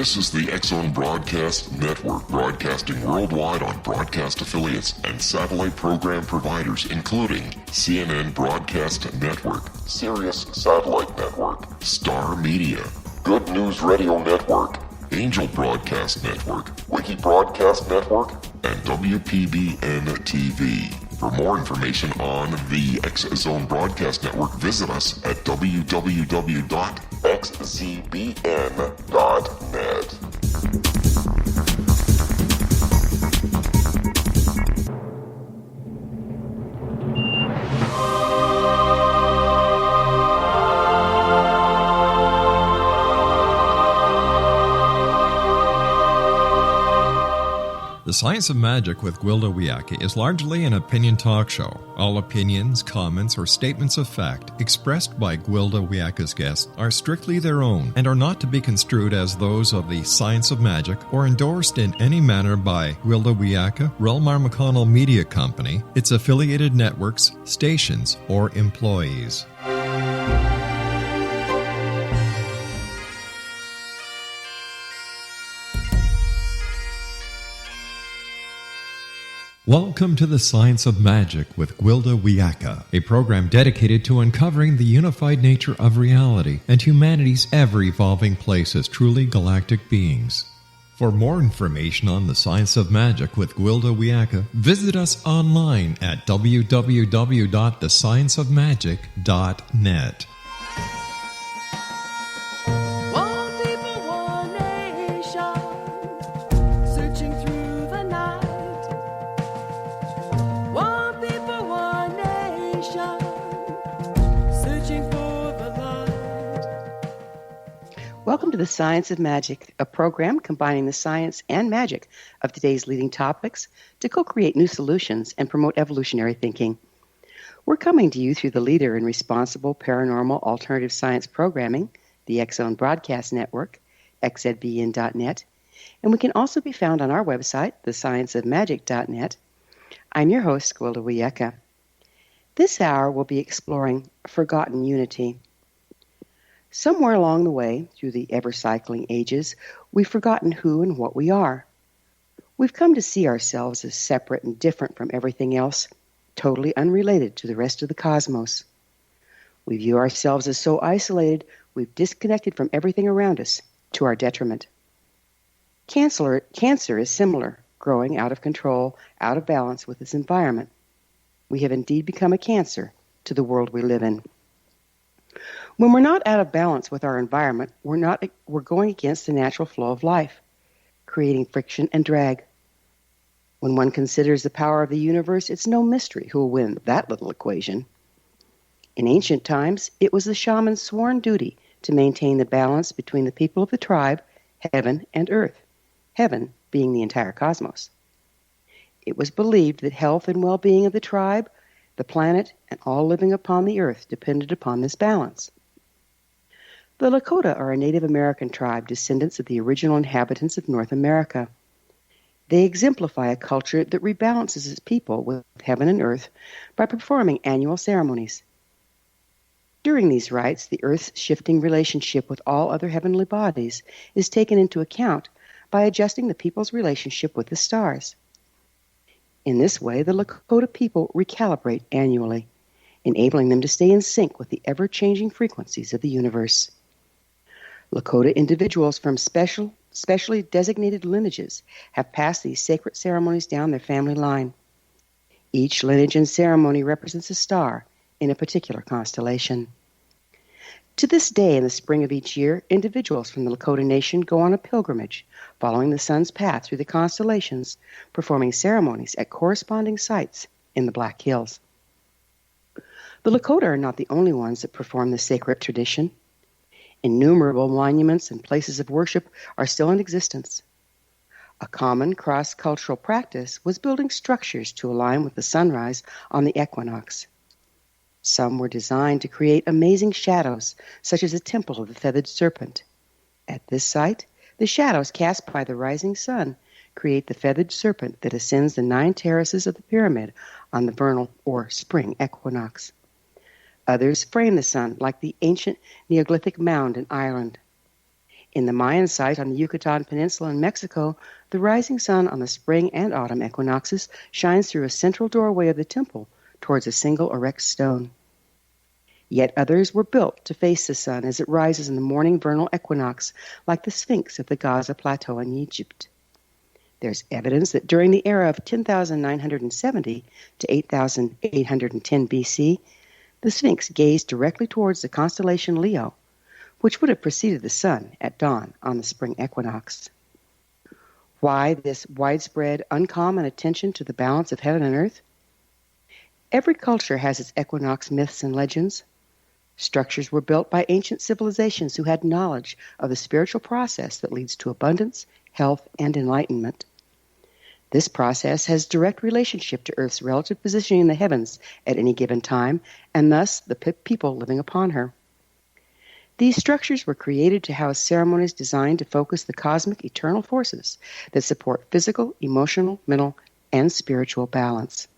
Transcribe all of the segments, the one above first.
This is the X-Zone Broadcast Network, broadcasting worldwide on broadcast affiliates and satellite program providers, including CNN Broadcast Network, Sirius Satellite Network, Star Media, Good News Radio Network, Angel Broadcast Network, Wiki Broadcast Network, and WPBN TV. For more information on the X-Zone Broadcast Network, visit us at www.xzbn.net. The Science of Magic with Gwilda Wiyaka is largely an opinion talk show. All opinions, comments, or statements of fact expressed by Gwilda Wiyaka's guests are strictly their own and are not to be construed as those of the Science of Magic or endorsed in any manner by Gwilda Wiyaka, REL-MAR McConnell Media Company, its affiliated networks, stations, or employees. Welcome to the Science of Magic with Gwilda Wiyaka, a program dedicated to uncovering the unified nature of reality and humanity's ever-evolving place as truly galactic beings. For more information on the Science of Magic with Gwilda Wiyaka, visit us online at www.thescienceofmagic.net. Welcome to the Science of Magic, a program combining the science and magic of today's leading topics to co-create new solutions and promote evolutionary thinking. We're coming to you through the leader in responsible paranormal alternative science programming, the X-Zone Broadcast Network, xzbn.net, and we can also be found on our website, thescienceofmagic.net. I'm your host, Gwilda Wiyaka. This hour we'll be exploring forgotten unity. Somewhere along the way, through the ever-cycling ages, we've forgotten who and what we are. We've come to see ourselves as separate and different from everything else, totally unrelated to the rest of the cosmos. We view ourselves as so isolated, we've disconnected from everything around us, to our detriment. Cancer is similar, growing out of control, out of balance with its environment. We have indeed become a cancer to the world we live in. When we're not out of balance with our environment, we're going against the natural flow of life, creating friction and drag. When one considers the power of the universe, it's no mystery who will win that little equation. In ancient times, it was the shaman's sworn duty to maintain the balance between the people of the tribe, heaven and earth, heaven being the entire cosmos. It was believed that health and well-being of the tribe, the planet, and all living upon the earth depended upon this balance. The Lakota are a Native American tribe, descendants of the original inhabitants of North America. They exemplify a culture that rebalances its people with heaven and earth by performing annual ceremonies. During these rites, the earth's shifting relationship with all other heavenly bodies is taken into account by adjusting the people's relationship with the stars. In this way, the Lakota people recalibrate annually, enabling them to stay in sync with the ever-changing frequencies of the universe. Lakota individuals from specially designated lineages have passed these sacred ceremonies down their family line. Each lineage and ceremony represents a star in a particular constellation. To this day, in the spring of each year, individuals from the Lakota Nation go on a pilgrimage, following the sun's path through the constellations, performing ceremonies at corresponding sites in the Black Hills. The Lakota are not the only ones that perform this sacred tradition. Innumerable monuments and places of worship are still in existence. A common cross-cultural practice was building structures to align with the sunrise on the equinox. Some were designed to create amazing shadows, such as the Temple of the Feathered Serpent. At this site, the shadows cast by the rising sun create the feathered serpent that ascends the 9 terraces of the pyramid on the vernal or spring equinox. Others frame the sun like the ancient Neolithic mound in Ireland. In the Mayan site on the Yucatan Peninsula in Mexico, the rising sun on the spring and autumn equinoxes shines through a central doorway of the temple towards a single erect stone. Yet others were built to face the sun as it rises in the morning vernal equinox, like the Sphinx of the Gaza Plateau in Egypt. There's evidence that during the era of 10,970 to 8,810 BC, the Sphinx gazed directly towards the constellation Leo, which would have preceded the sun at dawn on the spring equinox. Why this widespread, uncommon attention to the balance of heaven and earth? Every culture has its equinox myths and legends. Structures were built by ancient civilizations who had knowledge of the spiritual process that leads to abundance, health, and enlightenment. This process has direct relationship to Earth's relative positioning in the heavens at any given time, and thus the people living upon her. These structures were created to house ceremonies designed to focus the cosmic eternal forces that support physical, emotional, mental, and spiritual balance.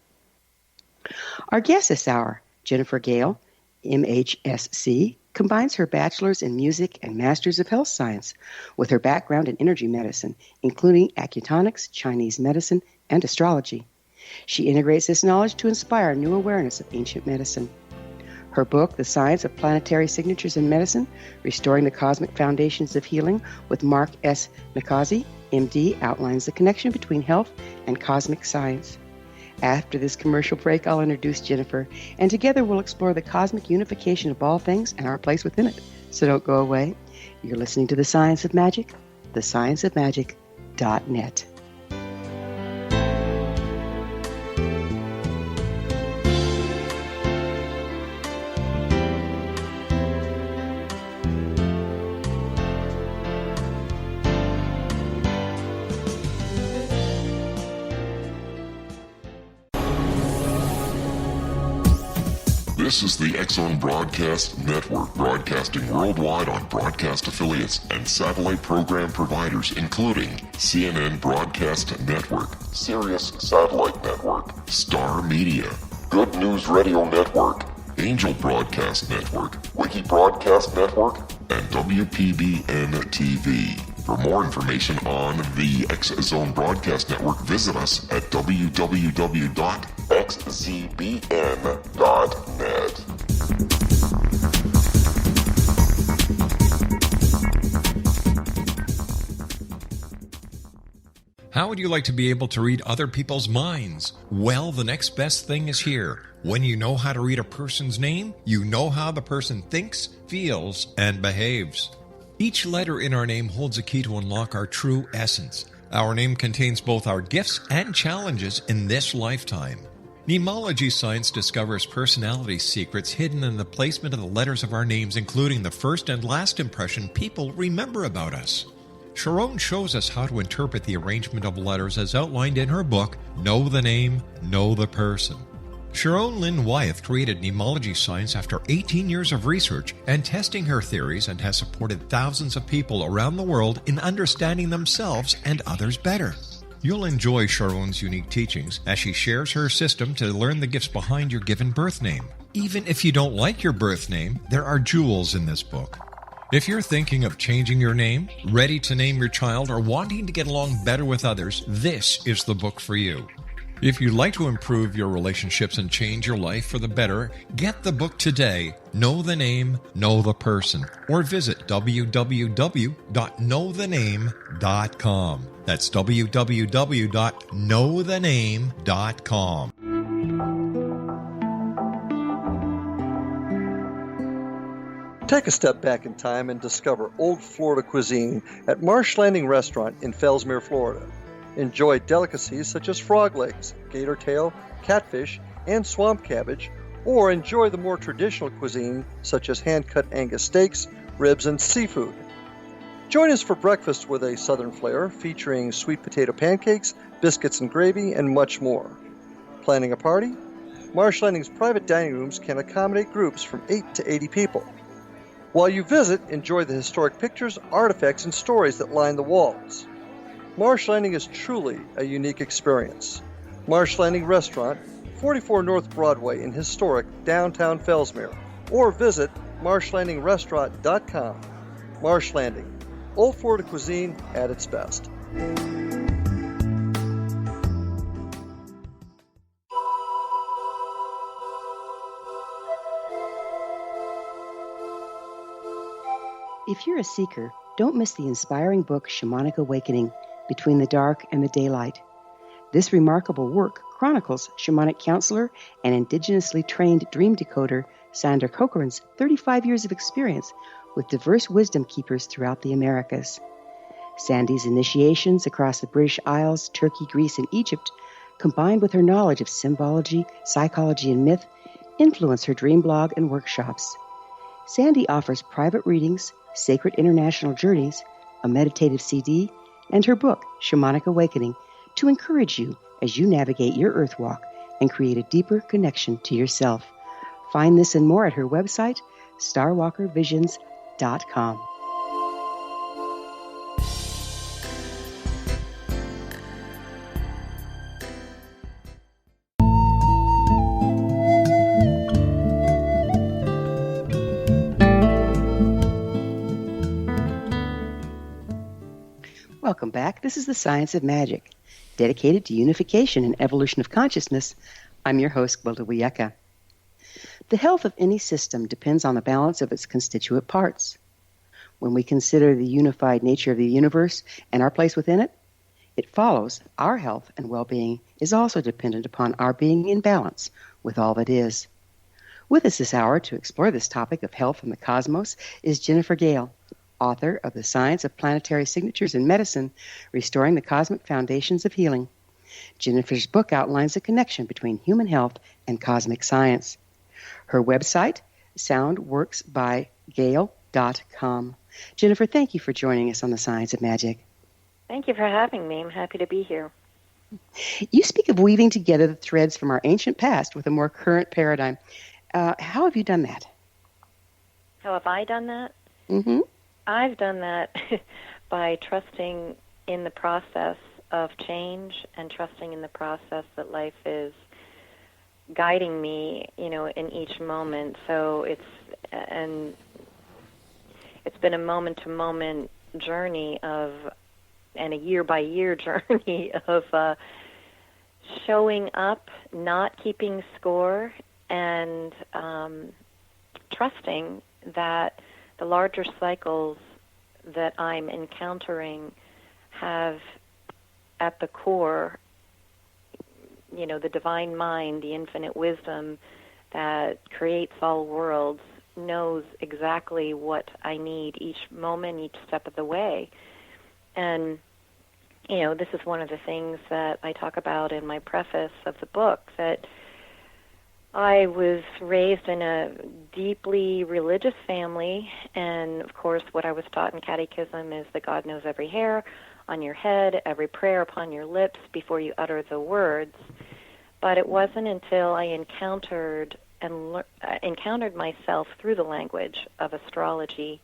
Our guest this hour, Jennifer Gehl, MHSc, combines her bachelor's in music and master's of health science with her background in energy medicine, including acutonics, Chinese medicine, and astrology. She integrates this knowledge to inspire new awareness of ancient medicine. Her book, The Science of Planetary Signatures in Medicine, Restoring the Cosmic Foundations of Healing with Marc S. Micozzi, MD, outlines the connection between health and cosmic science. After this commercial break, I'll introduce Jennifer, and together we'll explore the cosmic unification of all things and our place within it. So don't go away. You're listening to The Science of Magic, thescienceofmagic.net. This is the X-Zone Broadcast Network, broadcasting worldwide on broadcast affiliates and satellite program providers, including CNN Broadcast Network, Sirius Satellite Network, Star Media, Good News Radio Network, Angel Broadcast Network, Wiki Broadcast Network, and WPBN TV. For more information on the X-Zone Broadcast Network, visit us at www.xzbn.net. How would you like to be able to read other people's minds? Well, the next best thing is here. When you know how to read a person's name, you know how the person thinks, feels, and behaves. Each letter in our name holds a key to unlock our true essence. Our name contains both our gifts and challenges in this lifetime. Mnemology science discovers personality secrets hidden in the placement of the letters of our names, including the first and last impression people remember about us. Sharon shows us how to interpret the arrangement of letters as outlined in her book, Know the Name, Know the Person. Sharon Lynn Wyeth created mnemology science after 18 years of research and testing her theories, and has supported thousands of people around the world in understanding themselves and others better. You'll enjoy Sharon's unique teachings as she shares her system to learn the gifts behind your given birth name. Even if you don't like your birth name, there are jewels in this book. If you're thinking of changing your name, ready to name your child, or wanting to get along better with others, this is the book for you. If you'd like to improve your relationships and change your life for the better, get the book today, Know the Name, Know the Person, or visit www.knowthename.com. That's www.knowthename.com. Take a step back in time and discover old Florida cuisine at Marsh Landing Restaurant in Fellsmere, Florida. Enjoy delicacies such as frog legs, gator tail, catfish, and swamp cabbage, or enjoy the more traditional cuisine such as hand-cut Angus steaks, ribs, and seafood. Join us for breakfast with a southern flair featuring sweet potato pancakes, biscuits and gravy, and much more. Planning a party? Marsh Landing's private dining rooms can accommodate groups from 8 to 80 people. While you visit, enjoy the historic pictures, artifacts, and stories that line the walls. Marsh Landing is truly a unique experience. Marsh Landing Restaurant, 44 North Broadway in historic downtown Fellsmere, or visit marshlandingrestaurant.com. Marsh Landing, Old Florida cuisine at its best. If you're a seeker, don't miss the inspiring book Shamanic Awakening, Between the Dark and the Daylight. This remarkable work chronicles shamanic counselor and indigenously trained dream decoder Sandra Cochran's 35 years of experience with diverse wisdom keepers throughout the Americas. Sandy's initiations across the British Isles, Turkey, Greece, and Egypt, combined with her knowledge of symbology, psychology, and myth, influence her dream blog and workshops. Sandy offers private readings, sacred international journeys, a meditative CD, and her book, Shamanic Awakening, to encourage you as you navigate your earth walk and create a deeper connection to yourself. Find this and more at her website, starwalkervisions.com. Welcome back. This is the Science of Magic, dedicated to unification and evolution of consciousness. I'm your host, Gwilda Wiyaka. The health of any system depends on the balance of its constituent parts. When we consider the unified nature of the universe and our place within it, it follows our health and well-being is also dependent upon our being in balance with all that is. With us this hour to explore this topic of health and the cosmos is Jennifer Gehl, author of The Science of Planetary Signatures in Medicine, Restoring the Cosmic Foundations of Healing. Jennifer's book outlines the connection between human health and cosmic science. Her website, soundworksbygehl.com. Jennifer, thank you for joining us on The Science of Magic. Thank you for having me. I'm happy to be here. You speak of weaving together the threads from our ancient past with a more current paradigm. How have you done that? How have I done that? Mm-hmm. I've done that by trusting in the process of change and trusting in the process that life is guiding me, in each moment. So it's been a moment-to-moment journey and a year-by-year journey of showing up, not keeping score, and trusting that the larger cycles that I'm encountering have at the core, the divine mind, the infinite wisdom that creates all worlds, knows exactly what I need each moment, each step of the way. And, this is one of the things that I talk about in my preface of the book, that I was raised in a deeply religious family, and of course what I was taught in catechism is that God knows every hair on your head, every prayer upon your lips before you utter the words. But it wasn't until I encountered myself through the language of astrology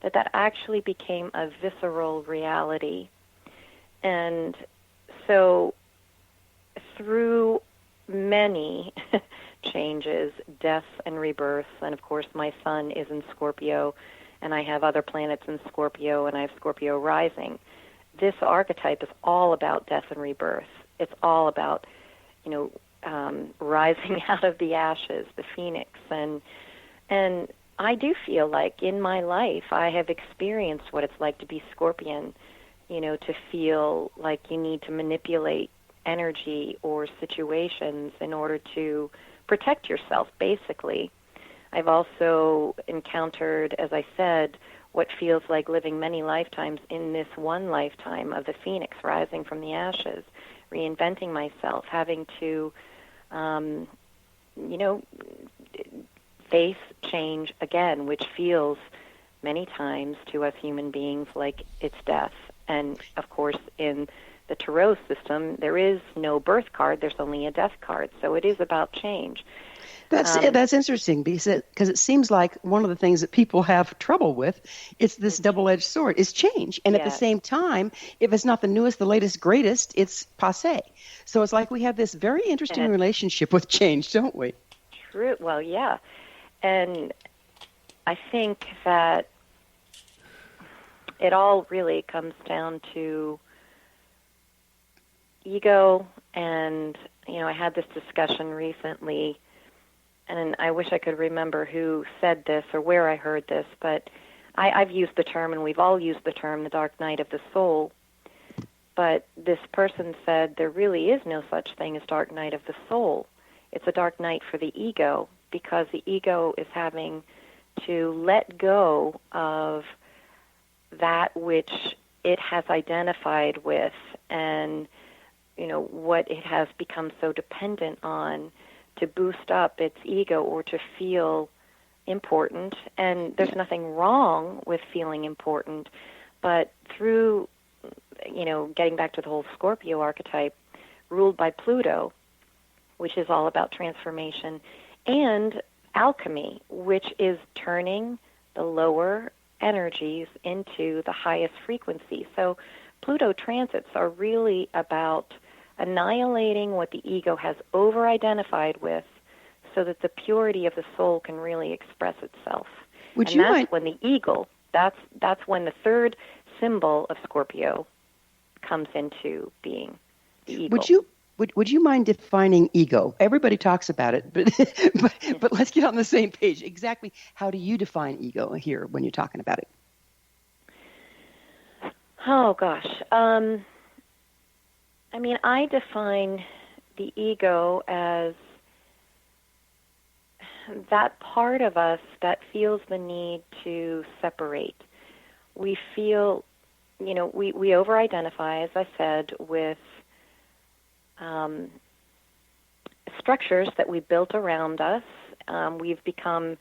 that actually became a visceral reality. And so through many changes, death and rebirth, and of course my sun is in Scorpio, and I have other planets in Scorpio, and I have Scorpio rising. This archetype is all about death and rebirth. It's all about, rising out of the ashes, the phoenix, and I do feel like in my life I have experienced what it's like to be Scorpion, to feel like you need to manipulate energy or situations in order to protect yourself, basically. I've also encountered, as I said, what feels like living many lifetimes in this one lifetime of the phoenix rising from the ashes, reinventing myself, having to, face change again, which feels many times to us human beings like it's death. And, of course, in the tarot system, there is no birth card, there's only a death card. So it is about change. That's interesting because it seems like one of the things that people have trouble with, it's this double-edged sword, is change. And at the same time, if it's not the newest, the latest, greatest, it's passé. So it's like we have this very interesting relationship with change, don't we? True. Well, yeah. And I think that it all really comes down to ego. And, I had this discussion recently, and I wish I could remember who said this or where I heard this, but I've used the term, and we've all used the term, the dark night of the soul. But this person said there really is no such thing as dark night of the soul. It's a dark night for the ego, because the ego is having to let go of that which it has identified with, and what it has become so dependent on to boost up its ego or to feel important. And there's nothing wrong with feeling important, but through getting back to the whole Scorpio archetype, ruled by Pluto, which is all about transformation, and alchemy, which is turning the lower energies into the highest frequency. So Pluto transits are really about annihilating what the ego has over-identified with, so that the purity of the soul can really express itself. When the eagle, that's when the third symbol of Scorpio comes into being, the eagle. Would you mind defining ego? Everybody talks about it, but let's get on the same page. Exactly how do you define ego here when you're talking about it? Oh, gosh. I define the ego as that part of us that feels the need to separate. We feel, we over-identify, as I said, with structures that we built around us. We've become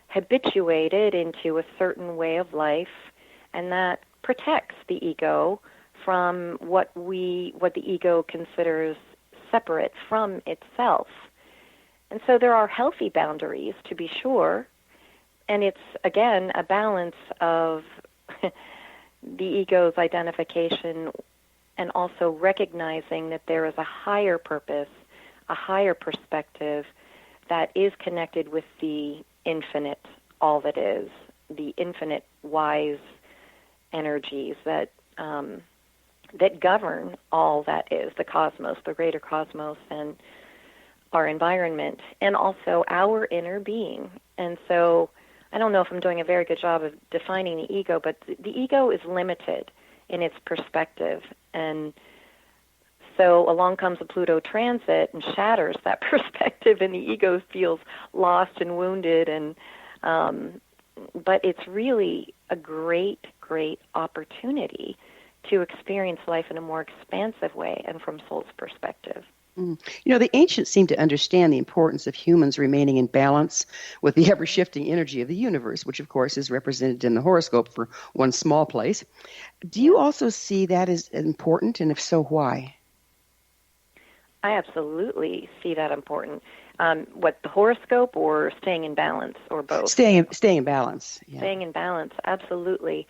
habituated into a certain way of life, and that protects the ego from what the ego considers separate from itself. And so there are healthy boundaries, to be sure, and it's, again, a balance of the ego's identification and also recognizing that there is a higher purpose, a higher perspective that is connected with the infinite, all that is, the infinite wise energies that govern all that is, the cosmos, the greater cosmos, and our environment, and also our inner being. And so I don't know if I'm doing a very good job of defining the ego, but the ego is limited in its perspective. And so along comes a Pluto transit and shatters that perspective, and the ego feels lost and wounded. And but it's really a great, great opportunity to experience life in a more expansive way and from soul's perspective. The ancients seem to understand the importance of humans remaining in balance with the ever-shifting energy of the universe, which, of course, is represented in the horoscope for one small place. Do you also see that as important, and if so, why? I absolutely see that important. What, the horoscope or staying in balance, or both? Staying in balance. Yeah. Staying in balance, absolutely.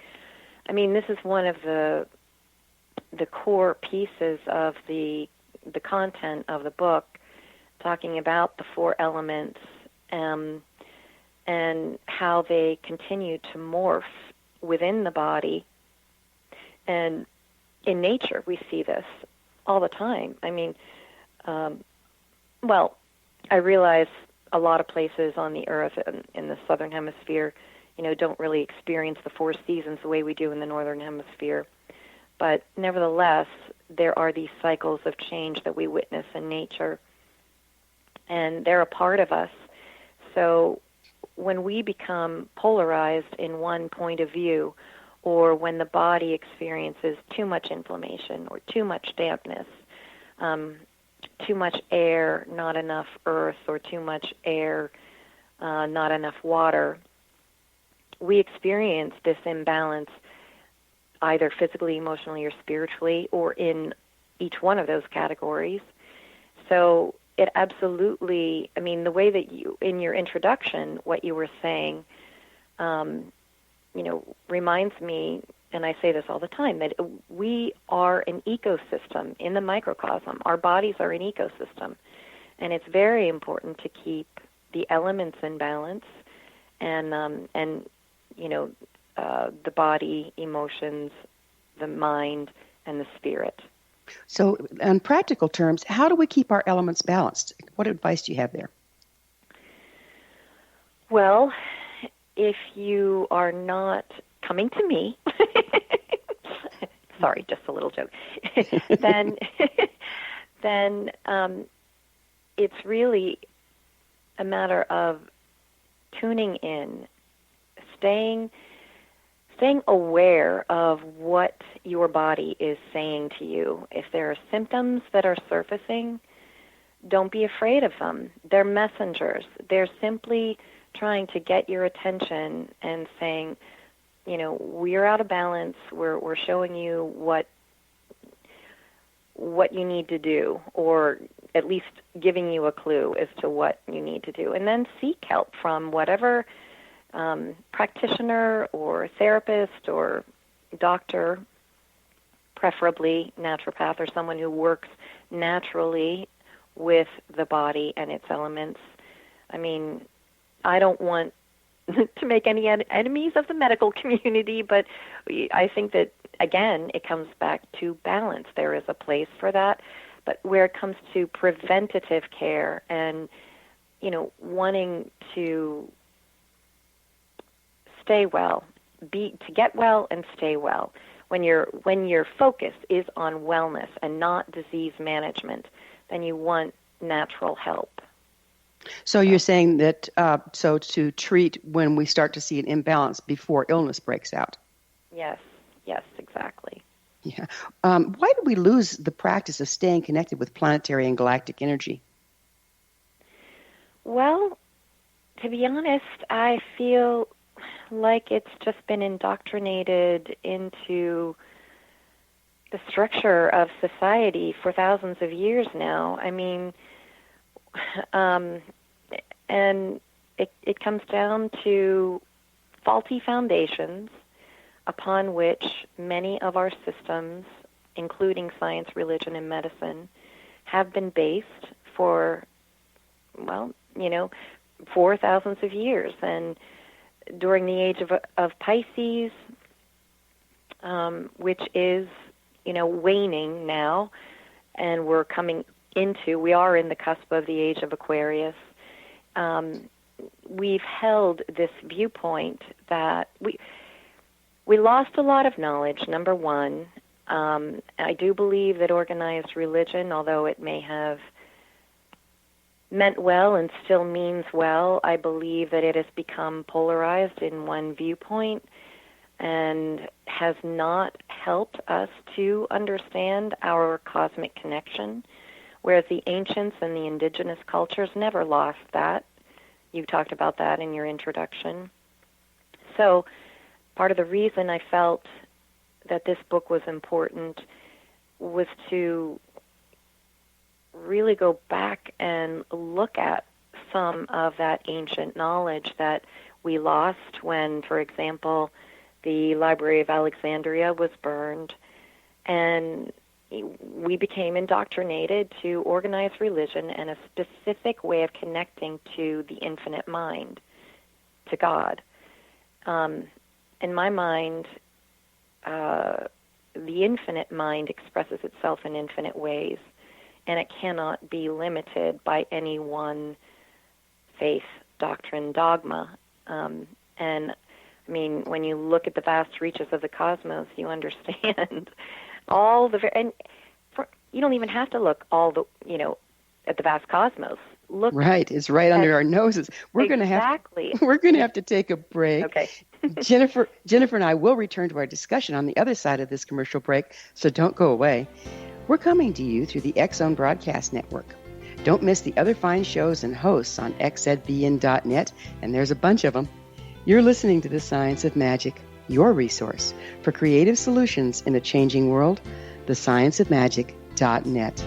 This is one of the core pieces of the content of the book, talking about the four elements and how they continue to morph within the body. And in nature, we see this all the time. I realize a lot of places on the earth in the southern hemisphere, don't really experience the four seasons the way we do in the northern hemisphere. But nevertheless, there are these cycles of change that we witness in nature, and they're a part of us. So when we become polarized in one point of view, or when the body experiences too much inflammation or too much dampness, too much air, not enough earth, or too much air, not enough water, we experience this imbalance either physically, emotionally, or spiritually, or in each one of those categories. So it absolutely, the way that you, in your introduction, what you were saying, reminds me, and I say this all the time, that we are an ecosystem in the microcosm. Our bodies are an ecosystem, and it's very important to keep the elements in balance, and the body, emotions, the mind, and the spirit. So, in practical terms, how do we keep our elements balanced? What advice do you have there? Well, if you are not coming to me, sorry, just a little joke, then it's really a matter of tuning in, staying aware of what your body is saying to you. If there are symptoms that are surfacing, don't be afraid of them. They're messengers. They're simply trying to get your attention and saying, we're out of balance. We're showing you what you need to do, or at least giving you a clue as to what you need to do. And then seek help from whatever practitioner or therapist or doctor, preferably naturopath or someone who works naturally with the body and its elements. I mean, I don't want to make any enemies of the medical community, but I think that, again, it comes back to balance. There is a place for that. But where it comes to preventative care and, wanting to stay well, to get well and stay well, when your focus is on wellness and not disease management, then you want natural help. So you're saying that so to treat when we start to see an imbalance before illness breaks out? Yes, exactly. Yeah. Why do we lose the practice of staying connected with planetary and galactic energy? Well, to be honest, I feel like it's just been indoctrinated into the structure of society for thousands of years now. I mean, and it comes down to faulty foundations upon which many of our systems, including science, religion, and medicine, have been based for, for thousands of years. And during the age of Pisces, which is, waning now, and we are in the cusp of the age of Aquarius, we've held this viewpoint that we lost a lot of knowledge, number one. I do believe that organized religion, although it may have meant well and still means well, I believe that it has become polarized in one viewpoint and has not helped us to understand our cosmic connection, whereas the ancients and the indigenous cultures never lost that. You talked about that in your introduction. So part of the reason I felt that this book was important was to really go back and look at some of that ancient knowledge that we lost when, for example, the Library of Alexandria was burned, and we became indoctrinated to organized religion and a specific way of connecting to the infinite mind, to God. In my mind, the infinite mind expresses itself in infinite ways, and it cannot be limited by any one faith, doctrine, dogma. And I mean, when you look at the vast reaches of the cosmos, you understand you don't even have to look at the vast cosmos. Look, right, it's right under our noses. We're going to have to take a break. Okay. Jennifer and I will return to our discussion on the other side of this commercial break, so don't go away. We're coming to you through the X-Zone Broadcast Network. Don't miss the other fine shows and hosts on xzbn.net, and there's a bunch of them. You're listening to The Science of Magic, your resource for creative solutions in a changing world, thescienceofmagic.net.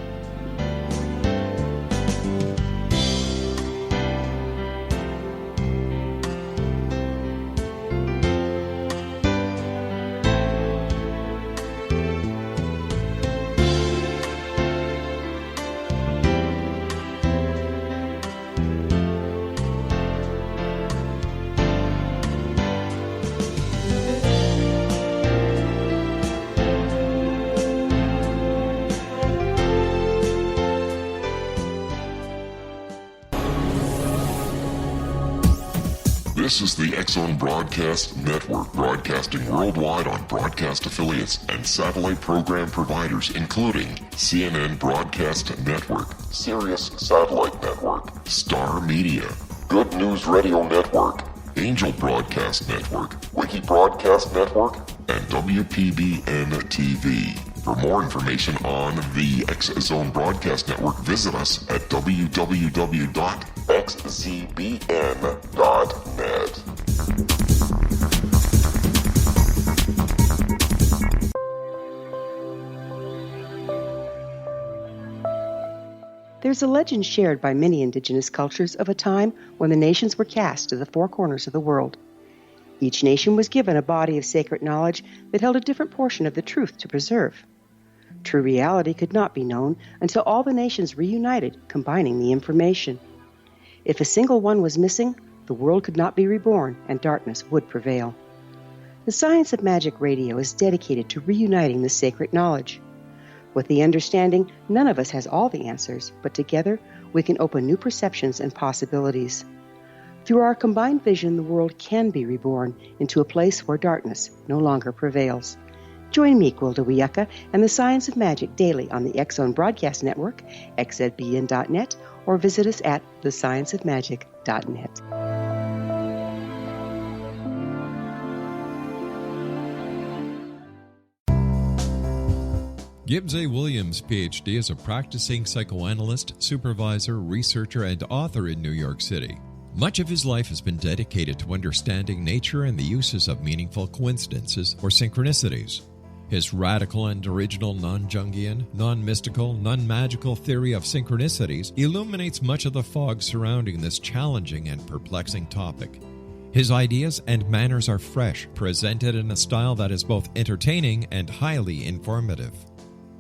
This is the X-Zone Broadcast Network, broadcasting worldwide on broadcast affiliates and satellite program providers, including CNN Broadcast Network, Sirius Satellite Network, Star Media, Good News Radio Network, Angel Broadcast Network, Wiki Broadcast Network, and WPBN TV. For more information on the X-Zone Broadcast Network, visit us at www.xzbn.net. There's a legend shared by many indigenous cultures of a time when the nations were cast to the four corners of the world. Each nation was given a body of sacred knowledge that held a different portion of the truth to preserve. True reality could not be known until all the nations reunited, combining the information. If a single one was missing, the world could not be reborn and darkness would prevail. The Science of Magic Radio is dedicated to reuniting the sacred knowledge. With the understanding, none of us has all the answers, but together we can open new perceptions and possibilities. Through our combined vision, the world can be reborn into a place where darkness no longer prevails. Join me, Gwilda Wiyaka, and the Science of Magic daily on the X-Zone Broadcast Network, xzbn.net, or visit us at thescienceofmagic.net. Gibbs A. Williams, Ph.D., is a practicing psychoanalyst, supervisor, researcher, and author in New York City. Much of his life has been dedicated to understanding nature and the uses of meaningful coincidences or synchronicities. His radical and original non-Jungian, non-mystical, non-magical theory of synchronicities illuminates much of the fog surrounding this challenging and perplexing topic. His ideas and manners are fresh, presented in a style that is both entertaining and highly informative.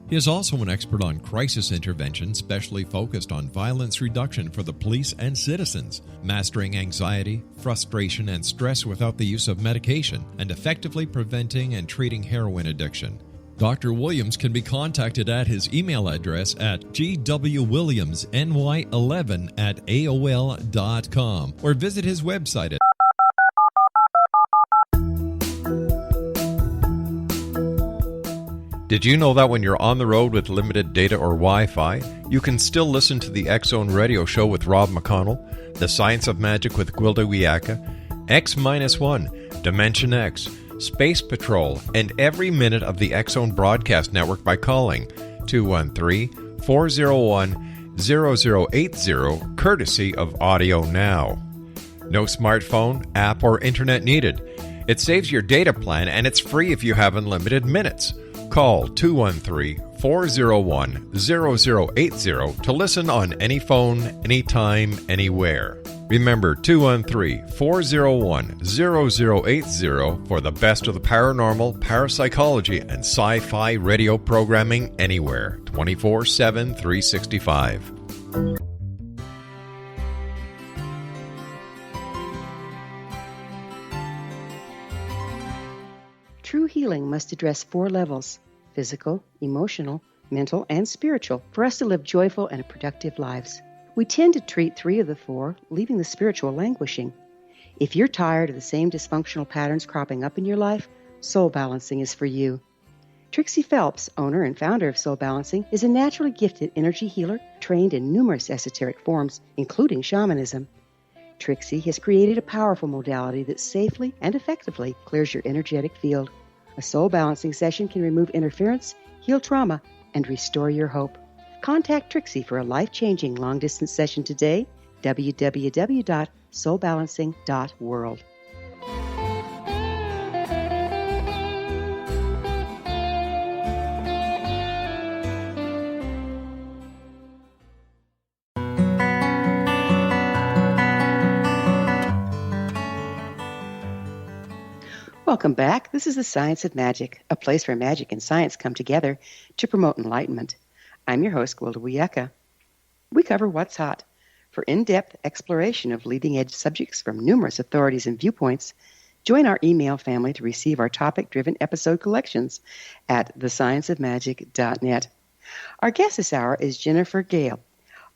He is also an expert on crisis intervention, specially focused on violence reduction for the police and citizens, mastering anxiety, frustration, and stress without the use of medication, and effectively preventing and treating heroin addiction. Dr. Williams can be contacted at his email address at gwwilliamsny11@aol.com or visit his website at Did you know that when you're on the road with limited data or Wi-Fi, you can still listen to the X-Zone Radio Show with Rob McConnell, The Science of Magic with Gwilda Wiyaka, X-1, Dimension X, Space Patrol, and every minute of the X-Zone Broadcast Network by calling 213-401-0080, courtesy of Audio Now. No smartphone, app, or internet needed. It saves your data plan and it's free if you have unlimited minutes. Call 213-401-0080 to listen on any phone, anytime, anywhere. Remember 213-401-0080 for the best of the paranormal, parapsychology, and sci-fi radio programming anywhere, 24/7, 365. True healing must address 4 levels: physical, emotional, mental, and spiritual, for us to live joyful and productive lives. We tend to treat 3 of the 4, leaving the spiritual languishing. If you're tired of the same dysfunctional patterns cropping up in your life, Soul Balancing is for you. Trixie Phelps, owner and founder of Soul Balancing, is a naturally gifted energy healer trained in numerous esoteric forms, including shamanism. Trixie has created a powerful modality that safely and effectively clears your energetic field. A soul balancing session can remove interference, heal trauma, and restore your hope. Contact Trixie for a life-changing long-distance session today, www.soulbalancing.world. Welcome back. This is the Science of Magic, a place where magic and science come together to promote enlightenment. I'm your host, Gwilda Wiyaka. We cover what's hot. For in-depth exploration of leading-edge subjects from numerous authorities and viewpoints, join our email family to receive our topic-driven episode collections at thescienceofmagic.net. Our guest this hour is Jennifer Gehl,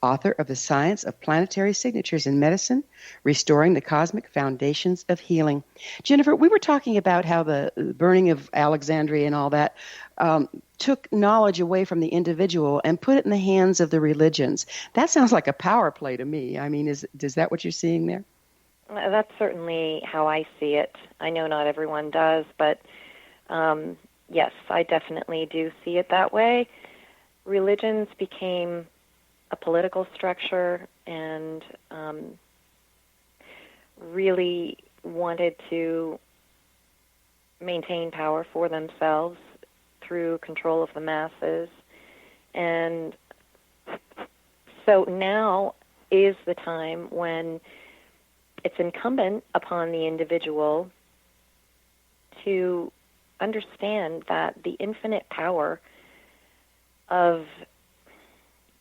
author of The Science of Planetary Signatures in Medicine, Restoring the Cosmic Foundations of Healing. Jennifer, we were talking about how the burning of Alexandria and all that took knowledge away from the individual and put it in the hands of the religions. That sounds like a power play to me. I mean, is that what you're seeing there? That's certainly how I see it. I know not everyone does, but yes, I definitely do see it that way. Religions became a political structure and really wanted to maintain power for themselves through control of the masses. And so now is the time when it's incumbent upon the individual to understand that the infinite power of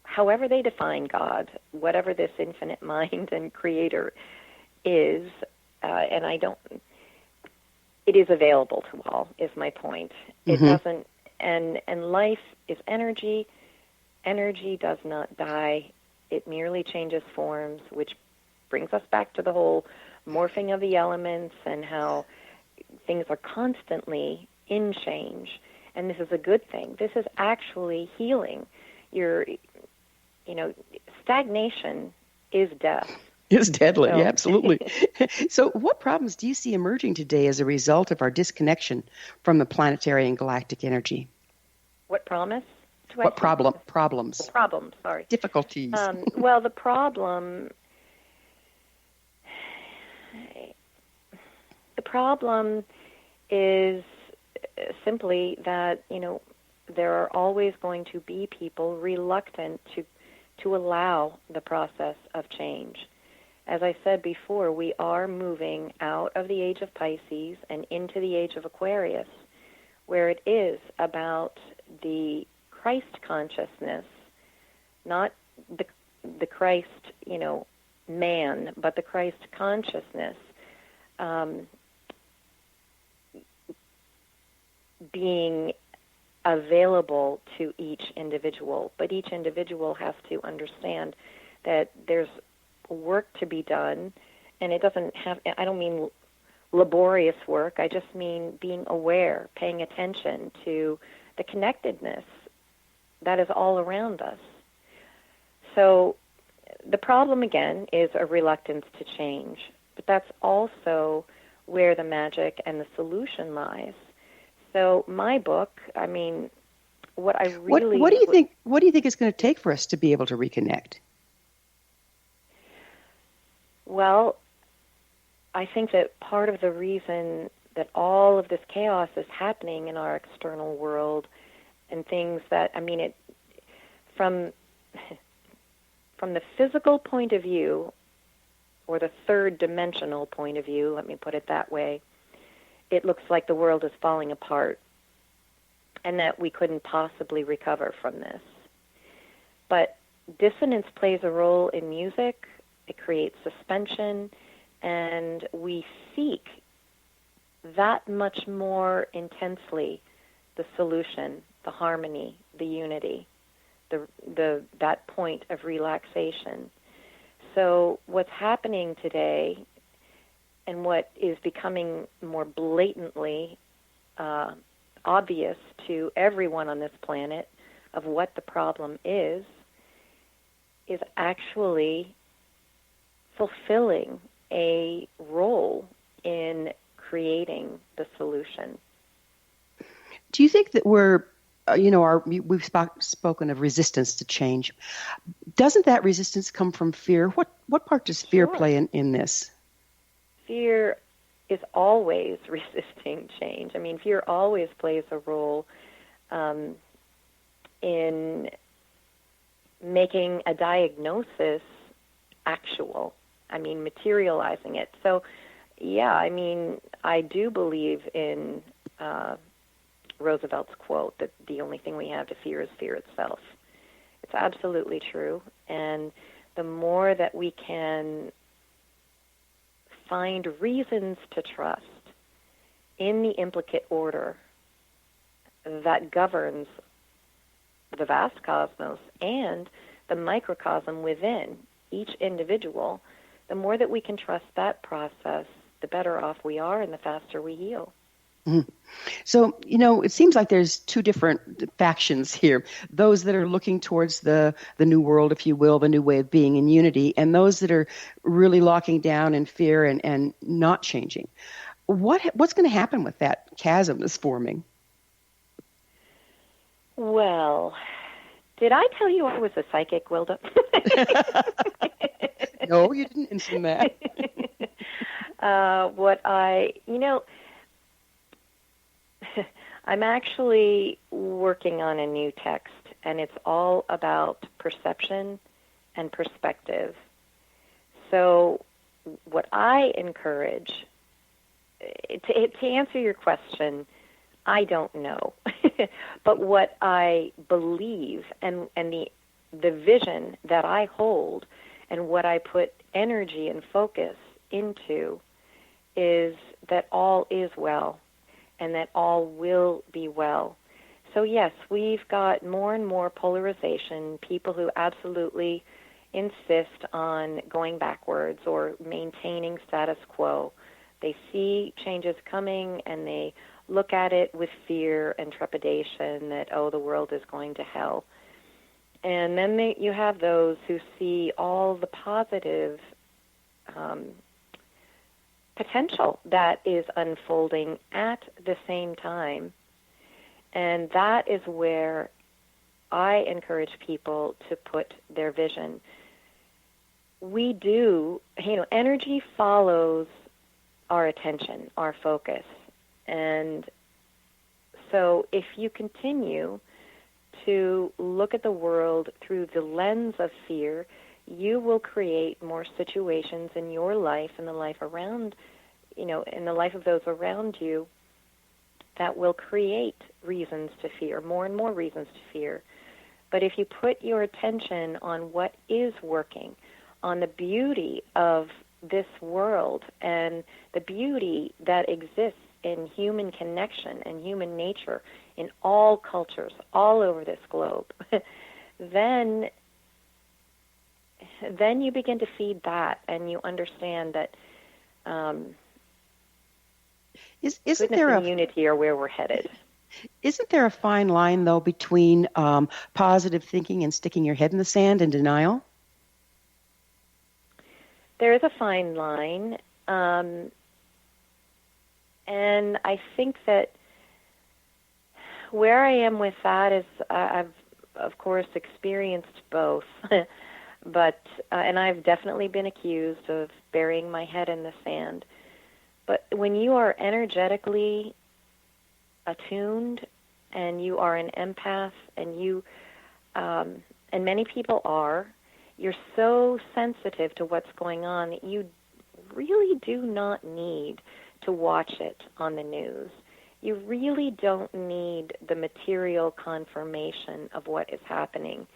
however they define God, whatever this infinite mind and creator is, it is available to all, is my point. It doesn't, and life is energy. Energy does not die. It merely changes forms, which brings us back to the whole morphing of the elements and how things are constantly in change. And this is a good thing. This is actually healing. Stagnation is death. It's deadly, yeah, absolutely. So what problems do you see emerging today as a result of our disconnection from the planetary and galactic energy? What promise? Problems? Problems, sorry. Difficulties. Well, the problem is simply that, there are always going to be people reluctant to allow the process of change. As I said before, we are moving out of the age of Pisces and into the age of Aquarius, where it is about the Christ consciousness, not the Christ, man, but the Christ consciousness being available to each individual. But each individual has to understand that there's work to be done, and I don't mean laborious work, I just mean being aware, paying attention to the connectedness that is all around us. So the problem, again, is a reluctance to change, but that's also where the magic and the solution lies. So my book, what do you think it's going to take for us to be able to reconnect? Well, I think that part of the reason that all of this chaos is happening in our external world and things that, from the physical point of view, or the third dimensional point of view, let me put it that way, it looks like the world is falling apart and that we couldn't possibly recover from this. But dissonance plays a role in music. It creates suspension, and we seek that much more intensely the solution, the harmony, the unity, that point of relaxation. So what's happening today, and what is becoming more blatantly obvious to everyone on this planet of what the problem is actually fulfilling a role in creating the solution. Do you think that we've spoken of resistance to change. Doesn't that resistance come from fear? What part does fear play in this? Fear is always resisting change. Fear always plays a role in making a diagnosis actual. Materializing it. So, yeah, I do believe in Roosevelt's quote that the only thing we have to fear is fear itself. It's absolutely true. And the more that we can find reasons to trust in the implicate order that governs the vast cosmos and the microcosm within each individual, the more that we can trust that process, the better off we are and the faster we heal. Mm-hmm. So, it seems like there's two different factions here. Those that are looking towards the new world, if you will, the new way of being in unity, and those that are really locking down in fear and not changing. What's going to happen with that chasm that's forming? Well, did I tell you I was a psychic, Gwilda? No, you didn't mention that. I'm actually working on a new text, and it's all about perception and perspective. So what I encourage, to answer your question, I don't know. But what I believe and the vision that I hold and what I put energy and focus into is that all is well and that all will be well. So yes, we've got more and more polarization, people who absolutely insist on going backwards or maintaining status quo. They see changes coming and they look at it with fear and trepidation that, oh, the world is going to hell. And then you have those who see all the positive potential that is unfolding at the same time. And that is where I encourage people to put their vision. We do, energy follows our attention, our focus. And so if you continue to look at the world through the lens of fear, you will create more situations in your life and the life around, in the life of those around you that will create reasons to fear, more and more reasons to fear. But if you put your attention on what is working, on the beauty of this world and the beauty that exists in human connection and human nature in all cultures, all over this globe, then you begin to feed that and you understand that isn't there and unity are where we're headed. Isn't there a fine line, though, between positive thinking and sticking your head in the sand and denial? There is a fine line. And I think that where I am with that is I've, of course, experienced both. But and I've definitely been accused of burying my head in the sand. But when you are energetically attuned and you are an empath and you and many people are, you're so sensitive to what's going on that you really do not need to watch it on the news. You really don't need the material confirmation of what is happening.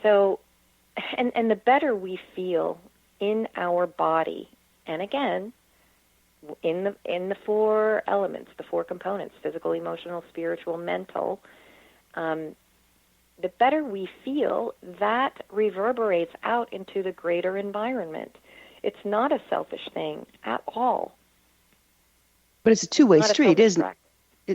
So, and the better we feel in our body, and again, in the four elements, the four components, physical, emotional, spiritual, mental, the better we feel, that reverberates out into the greater environment. It's not a selfish thing at all. But it's a two-way street, isn't it?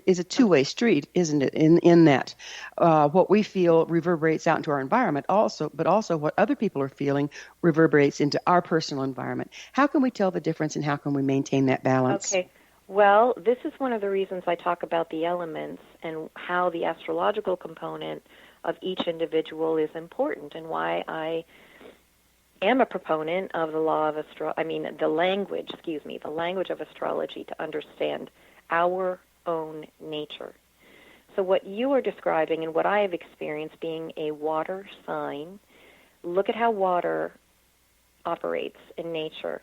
It's a two-way street, isn't it? In that, what we feel reverberates out into our environment, but also what other people are feeling reverberates into our personal environment. How can we tell the difference, and how can we maintain that balance? Okay. Well, this is one of the reasons I talk about the elements and how the astrological component of each individual is important, and why I am a proponent of the law of the language of astrology to understand our own nature. So what you are describing and what I have experienced being a water sign, look at how water operates in nature.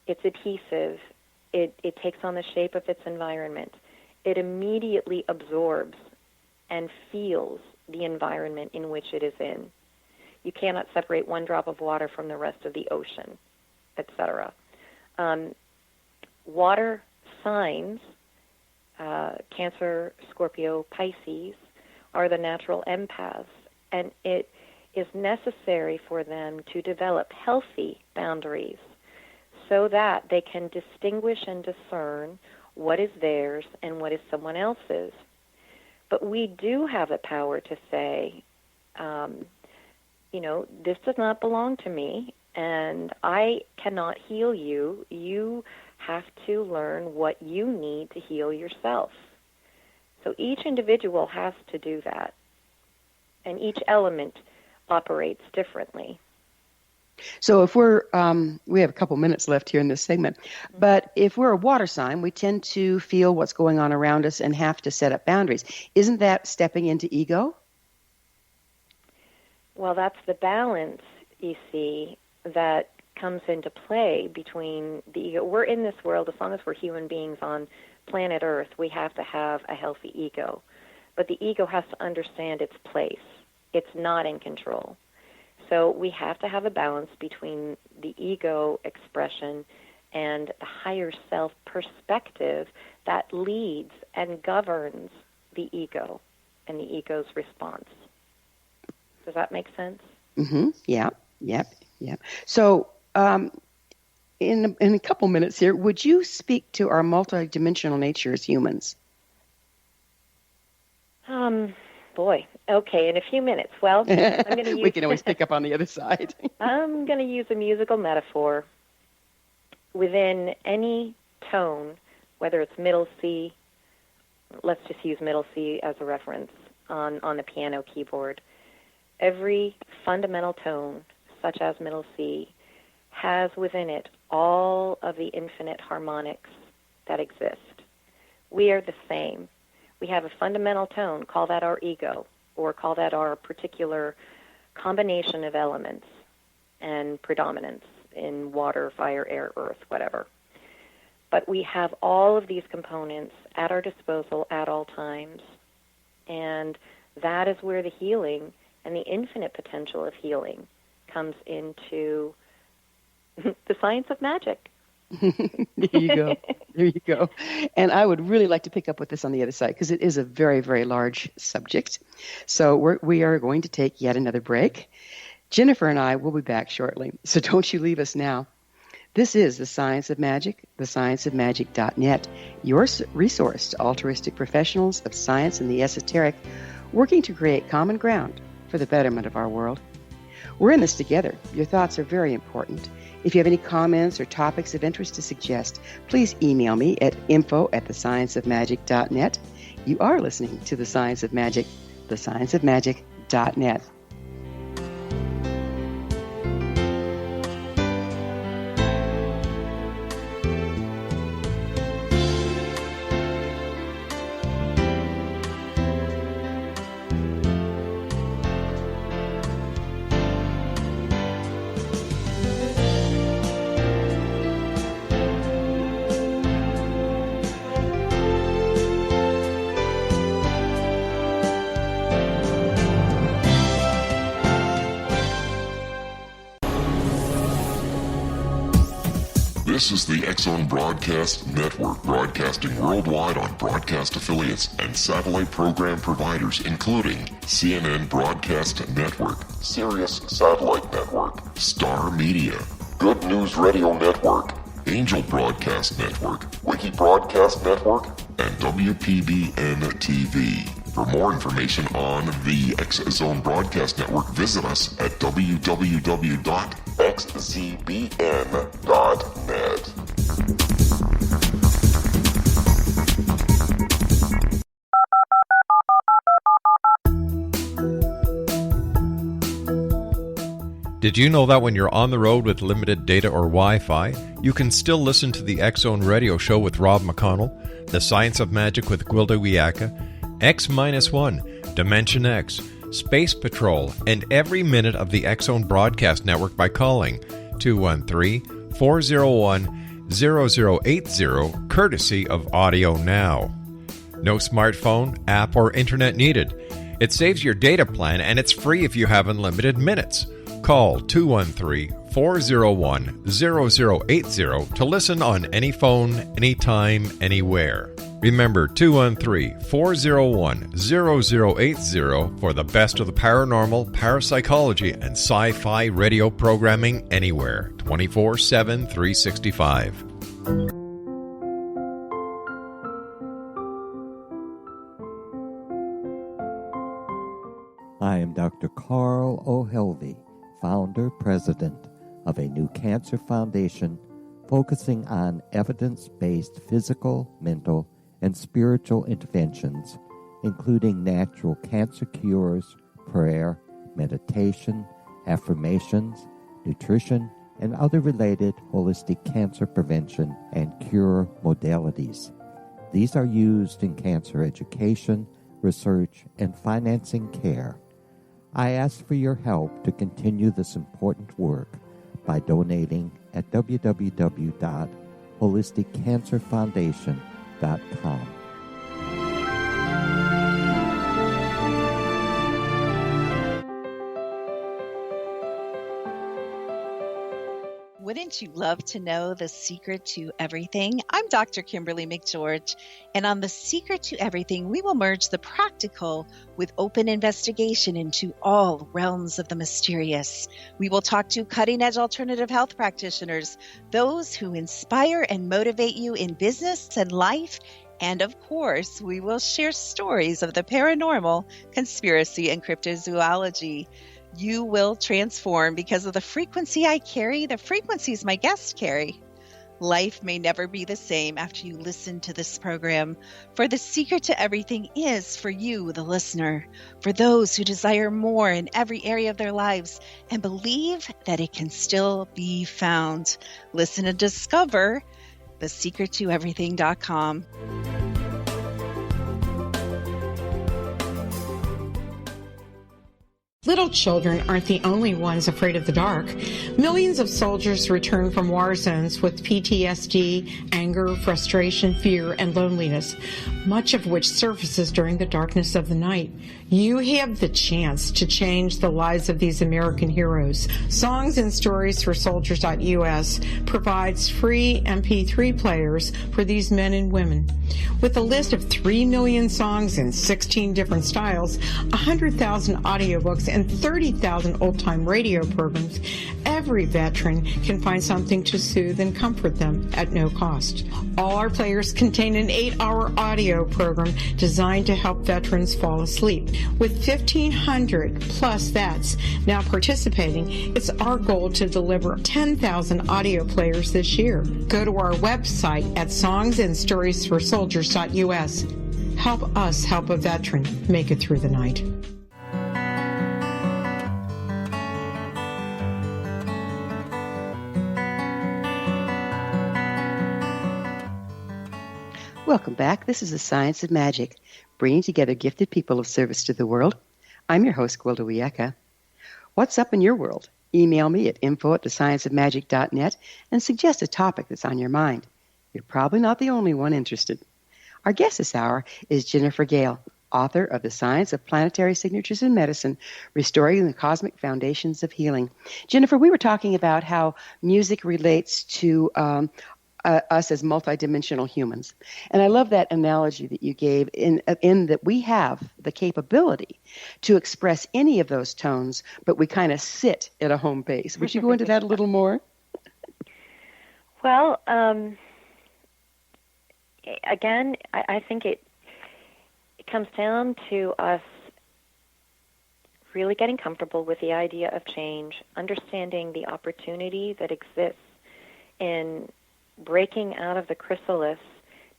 It's adhesive. It takes on the shape of its environment. It immediately absorbs and feels the environment in which it is in. You cannot separate one drop of water from the rest of the ocean, etc. Water signs, Cancer, Scorpio, Pisces, are the natural empaths, and it is necessary for them to develop healthy boundaries so that they can distinguish and discern what is theirs and what is someone else's. But we do have the power to say, this does not belong to me, and I cannot heal you. You have to learn what you need to heal yourself. So each individual has to do that, and each element operates differently. So if we have a couple minutes left here in this segment, but if we're a water sign, we tend to feel what's going on around us and have to set up boundaries. Isn't that stepping into ego? Well, that's the balance, you see, that comes into play between the ego. We're in this world, as long as we're human beings on planet Earth, we have to have a healthy ego. But the ego has to understand its place. It's not in control. So we have to have a balance between the ego expression and the higher self perspective that leads and governs the ego and the ego's response. Does that make sense? Mm-hmm. Yeah. So in a couple minutes here, would you speak to our multidimensional nature as humans? Boy. Okay, in a few minutes. Well, I'm going to use... We can always pick up on the other side. I'm going to use a musical metaphor. Within any tone, whether it's middle C, let's just use middle C as a reference on the piano keyboard, every fundamental tone, such as middle C, has within it all of the infinite harmonics that exist. We are the same. We have a fundamental tone, call that our ego, or call that our particular combination of elements and predominance in water, fire, air, earth, whatever. But we have all of these components at our disposal at all times, and that is where the healing and the infinite potential of healing comes into the science of magic. There you go. And I would really like to pick up with this on the other side because it is a very, very large subject. So we are going to take yet another break. Jennifer and I will be back shortly, so don't you leave us now. This is The Science of Magic, thescienceofmagic.net, your resource to altruistic professionals of science and the esoteric, working to create common ground for the betterment of our world. We're in this together. Your thoughts are very important. If you have any comments or topics of interest to suggest, please email me at info@thescienceofmagic.net. You are listening to The Science of Magic, thescienceofmagic.net. This is the X-Zone Broadcast Network, broadcasting worldwide on broadcast affiliates and satellite program providers, including CNN Broadcast Network, Sirius Satellite Network, Star Media, Good News Radio Network, Angel Broadcast Network, Wiki Broadcast Network, and WPBN TV. For more information on the X-Zone Broadcast Network, visit us at www.xzbn.net. Did you know that when you're on the road with limited data or Wi-Fi, you can still listen to the X-Zone Radio Show with Rob McConnell, The Science of Magic with Gwilda Wiyaka, X-1, Dimension X, Space Patrol, and every minute of the X-Zone Broadcast Network by calling 213-401-0080, courtesy of Audio Now. No smartphone, app, or internet needed. It saves your data plan, and it's free if you have unlimited minutes. Call 213 213-401-0080 to listen on any phone, anytime, anywhere. Remember 213-401-0080 for the best of the paranormal, parapsychology, and sci-fi radio programming anywhere, 24/7, 365. I am Dr. Carl O'Helvey, founder, president of a new cancer foundation focusing on evidence-based physical, mental, and spiritual interventions, including natural cancer cures, prayer, meditation, affirmations, nutrition, and other related holistic cancer prevention and cure modalities. These are used in cancer education, research, and financing care. I ask for your help to continue this important work by donating at www.holisticcancerfoundation.com. Wouldn't you love to know the secret to everything? I'm Dr. Kimberly McGeorge, and on The Secret to Everything, we will merge the practical with open investigation into all realms of the mysterious. We will talk to cutting-edge alternative health practitioners, those who inspire and motivate you in business and life, and of course, we will share stories of the paranormal, conspiracy, and cryptozoology. You will transform because of the frequency I carry, the frequencies my guests carry. Life may never be the same after you listen to this program, for the secret to everything is for you, the listener, for those who desire more in every area of their lives and believe that it can still be found. Listen and discover thesecrettoeverything.com. Little children aren't the only ones afraid of the dark. Millions of soldiers return from war zones with PTSD, anger, frustration, fear, and loneliness, much of which surfaces during the darkness of the night. You have the chance to change the lives of these American heroes. Songs and Stories for Soldiers.us provides free MP3 players for these men and women. With a list of 3 million songs in 16 different styles, 100,000 audiobooks, and 30,000 old-time radio programs, every veteran can find something to soothe and comfort them at no cost. All our players contain an 8-hour audio program designed to help veterans fall asleep. With 1,500 plus vets now participating, it's our goal to deliver 10,000 audio players this year. Go to our website at songsandstoriesforsoldiers.us. Help us help a veteran make it through the night. Welcome back. This is the Science of Magic, bringing together gifted people of service to the world. I'm your host, Gwilda Wiyaka. What's up in your world? Email me at info@thescienceofmagic.net and suggest a topic that's on your mind. You're probably not the only one interested. Our guest this hour is Jennifer Gehl, author of The Science of Planetary Signatures in Medicine, Restoring the Cosmic Foundations of Healing. Jennifer, we were talking about how music relates to us as multidimensional humans. And I love that analogy that you gave in that we have the capability to express any of those tones, but we kind of sit at a home base. Would you go into that a little more? Well, again, I think it comes down to us really getting comfortable with the idea of change, understanding the opportunity that exists in breaking out of the chrysalis,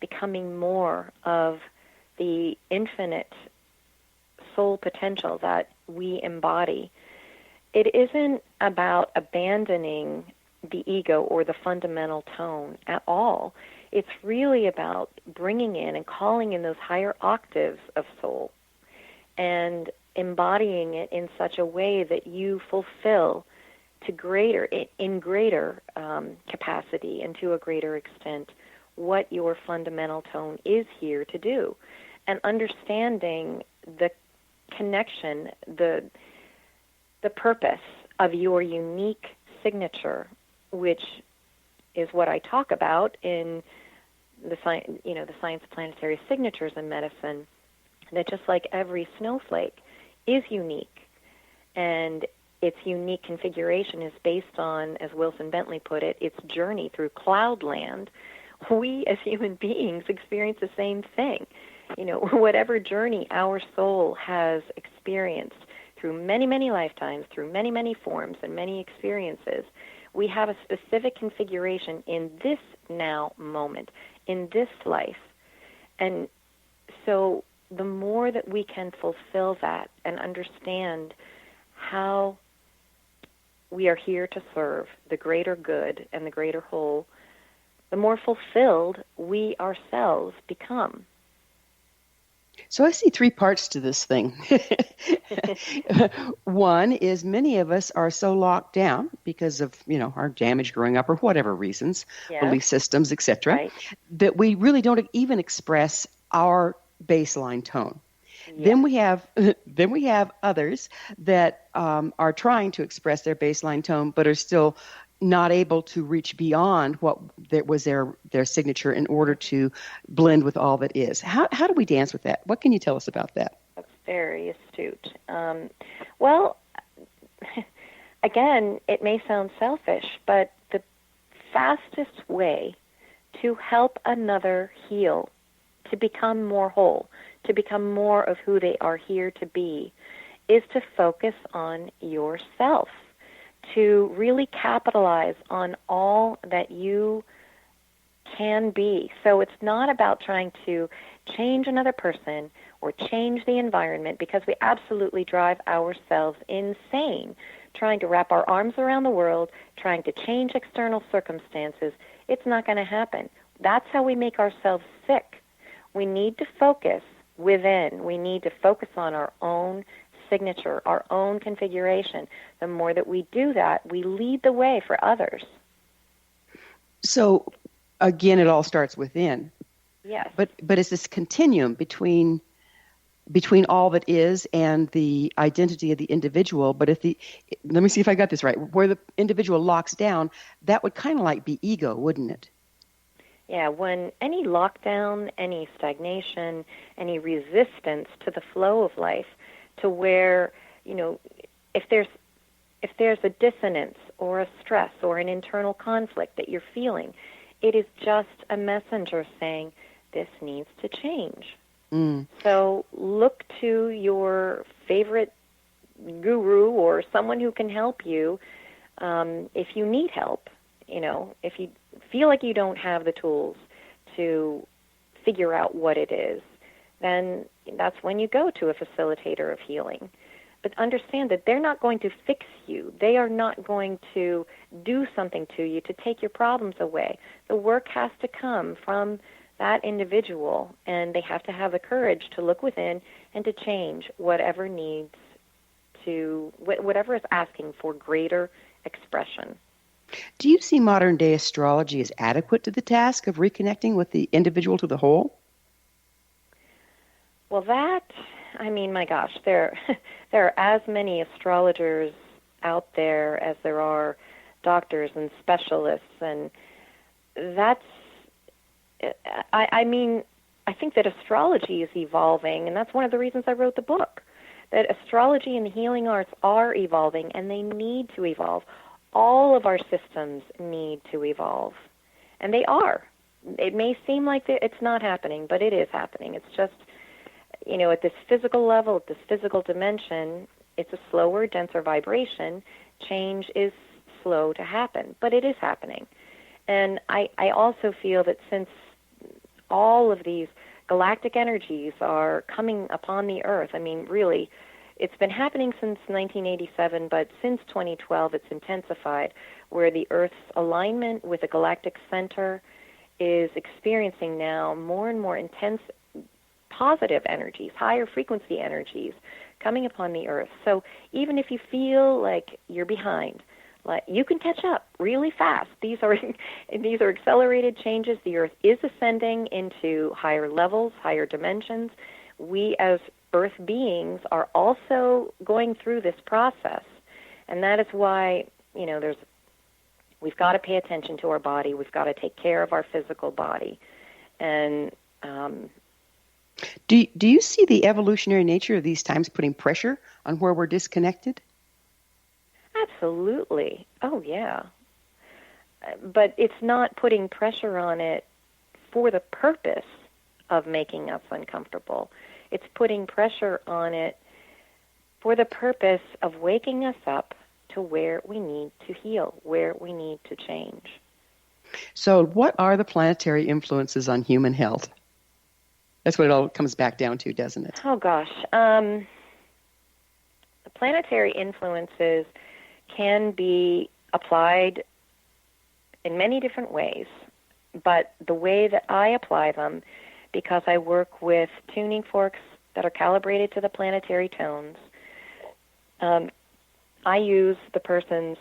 becoming more of the infinite soul potential that we embody. It isn't about abandoning the ego or the fundamental tone at all. It's really about bringing in and calling in those higher octaves of soul and embodying it in such a way that you fulfill to greater capacity and to a greater extent what your fundamental tone is here to do, and understanding the connection, the purpose of your unique signature, which is what I talk about in the Science of Planetary Signatures in medicine, that just like every snowflake is unique, and its unique configuration is based on, as Wilson Bentley put it, its journey through cloudland. We as human beings experience the same thing. Whatever journey our soul has experienced through many, many lifetimes, through many, many forms and many experiences, we have a specific configuration in this now moment, in this life. And so the more that we can fulfill that and understand how we are here to serve the greater good and the greater whole, the more fulfilled we ourselves become. So I see three parts to this thing. One is many of us are so locked down because of, our damage growing up or whatever reasons, belief systems, etc., right, that we really don't even express our baseline tone. Yeah. Then we have others that are trying to express their baseline tone, but are still not able to reach beyond what was their signature in order to blend with all that is. How do we dance with that? What can you tell us about that? That's very astute. Well, again, it may sound selfish, but the fastest way to help another heal, to become more whole, to become more of who they are here to be, is to focus on yourself, to really capitalize on all that you can be. So it's not about trying to change another person or change the environment, because we absolutely drive ourselves insane trying to wrap our arms around the world, trying to change external circumstances. It's not going to happen. That's how we make ourselves sick. We need to focus within. We need to focus on our own signature, our own configuration. The more that we do that, we lead the way for others. So, again, it all starts within. Yes. But it's this continuum between all that is and the identity of the individual. But let me see if I got this right. Where the individual locks down, that would kind of like be ego, wouldn't it? Yeah, when any lockdown, any stagnation, any resistance to the flow of life, to where, if there's a dissonance or a stress or an internal conflict that you're feeling, it is just a messenger saying, this needs to change. So look to your favorite guru or someone who can help you if you need help. If you feel like you don't have the tools to figure out what it is, then that's when you go to a facilitator of healing. But understand that they're not going to fix you. They are not going to do something to you to take your problems away. The work has to come from that individual, and they have to have the courage to look within and to change whatever is asking for greater expression. Do you see modern-day astrology as adequate to the task of reconnecting with the individual to the whole? Well, my gosh, there are as many astrologers out there as there are doctors and specialists, and that's, I think that astrology is evolving, and that's one of the reasons I wrote the book, that astrology and the healing arts are evolving, and they need to evolve. All of our systems need to evolve, and they are. It may seem like it's not happening, but it is happening. It's just, at this physical level, at this physical dimension, it's a slower, denser vibration. Change is slow to happen, but it is happening. And I also feel that since all of these galactic energies are coming upon the Earth, really, it's been happening since 1987, but since 2012 it's intensified, where the Earth's alignment with the galactic center is experiencing now more and more intense positive energies, higher frequency energies coming upon the Earth. So even if you feel like you're behind, you can catch up really fast. These are accelerated changes. The Earth is ascending into higher levels, higher dimensions. We as Earth beings are also going through this process, and that is why there's We've got to pay attention to our body. We've got to take care of our physical body. And do you see the evolutionary nature of these times putting pressure on where we're disconnected? Absolutely. Oh, yeah. But it's not putting pressure on it for the purpose of making us uncomfortable. It's putting pressure on it for the purpose of waking us up to where we need to heal, where we need to change. So what are the planetary influences on human health? That's what it all comes back down to, doesn't it? Oh, gosh. The planetary influences can be applied in many different ways, but the way that I apply them, because I work with tuning forks that are calibrated to the planetary tones, I use the person's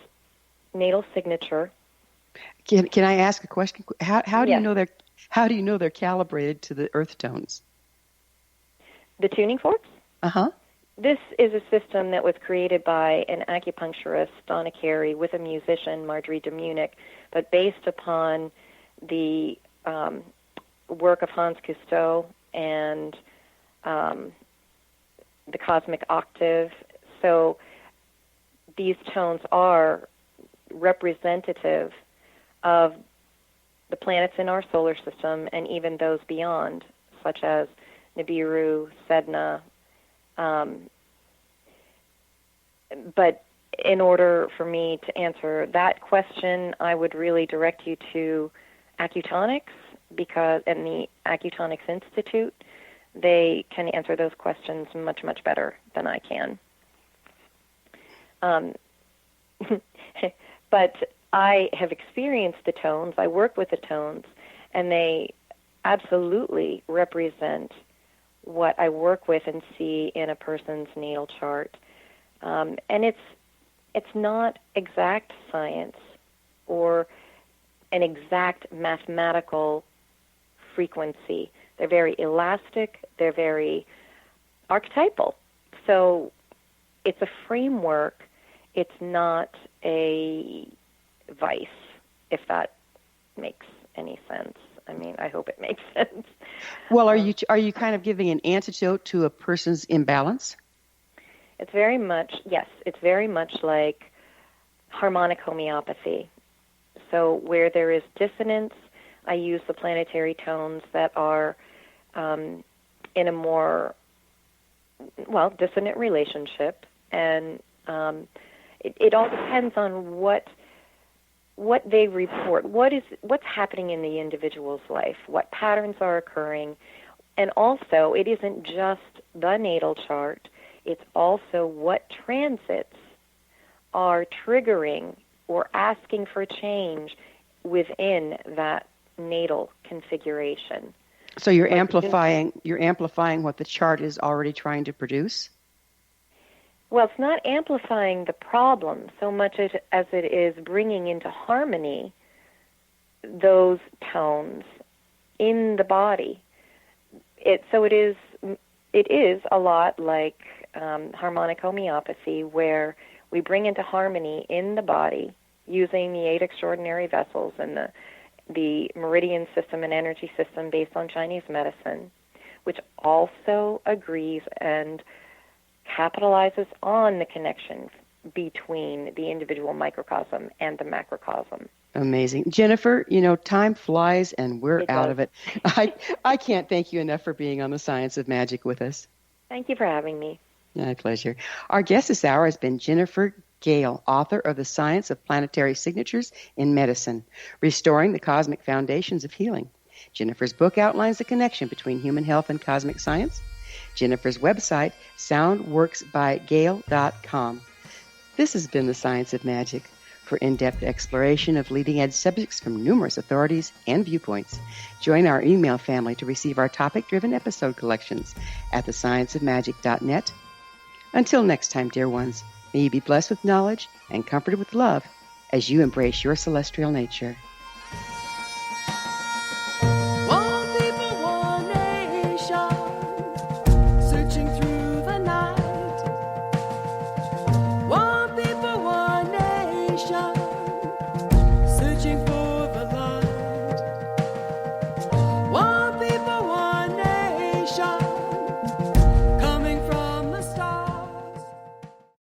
natal signature. Can I ask a question? How do Yes. you know they're calibrated to the earth tones? The tuning forks? Uh-huh. This is a system that was created by an acupuncturist, Donna Carey, with a musician, Marjorie de Munich, but based upon the work of Hans Cousteau and the cosmic octave. So these tones are representative of the planets in our solar system and even those beyond, such as Nibiru, Sedna. But in order for me to answer that question, I would really direct you to Acutonics and the Acutonics Institute. They can answer those questions much, much better than I can. But I have experienced the tones. I work with the tones, and they absolutely represent what I work with and see in a person's natal chart. And it's not exact science or an exact mathematical frequency. They're very elastic. They're very archetypal. So it's a framework. It's not a vice, if that makes any sense. I mean, I hope it makes sense. Well, are you kind of giving an antidote to a person's imbalance? It's very much like harmonic homeopathy. So where there is dissonance, I use the planetary tones that are in a more, dissonant relationship. And it all depends on what they report, what's happening in the individual's life, what patterns are occurring. And also, it isn't just the natal chart. It's also what transits are triggering or asking for change within that natal configuration. So you're amplifying what the chart is already trying to produce? Well, it's not amplifying the problem so much as it is bringing into harmony those tones in the body. It is a lot like harmonic homeopathy, where we bring into harmony in the body using the 8 extraordinary vessels and the meridian system and energy system based on Chinese medicine, which also agrees and capitalizes on the connection between the individual microcosm and the macrocosm. Amazing. Jennifer, time flies and we're out of it. I can't thank you enough for being on the Science of Magic with us. Thank you for having me. My pleasure. Our guest this hour has been Jennifer Gehl, author of The Science of Planetary Signatures in Medicine, Restoring the Cosmic Foundations of Healing. Jennifer's book outlines the connection between human health and cosmic science. Jennifer's website, soundworksbygehl.com. This has been The Science of Magic. For in-depth exploration of leading-edge subjects from numerous authorities and viewpoints, join our email family to receive our topic-driven episode collections at thescienceofmagic.net. Until next time, dear ones, may you be blessed with knowledge and comforted with love as you embrace your celestial nature. One people, one nation, searching through